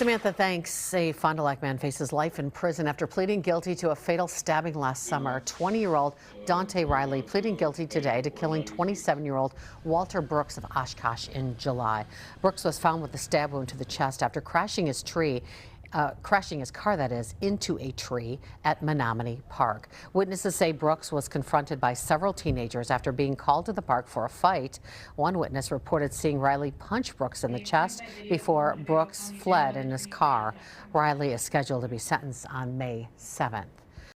Samantha, thanks. A Fond du Lac man faces life in prison after pleading guilty to a fatal stabbing last summer. 20-year-old Dante Riley pleading guilty today to killing 27-year-old Walter Brooks of Oshkosh in July. Brooks was found with a stab wound to the chest after crashing his car, that is, into a tree at Menominee Park. Witnesses say Brooks was confronted by several teenagers after being called to the park for a fight. One witness reported seeing Riley punch Brooks in the chest before Brooks fled in his car. Riley is scheduled to be sentenced on May 7th.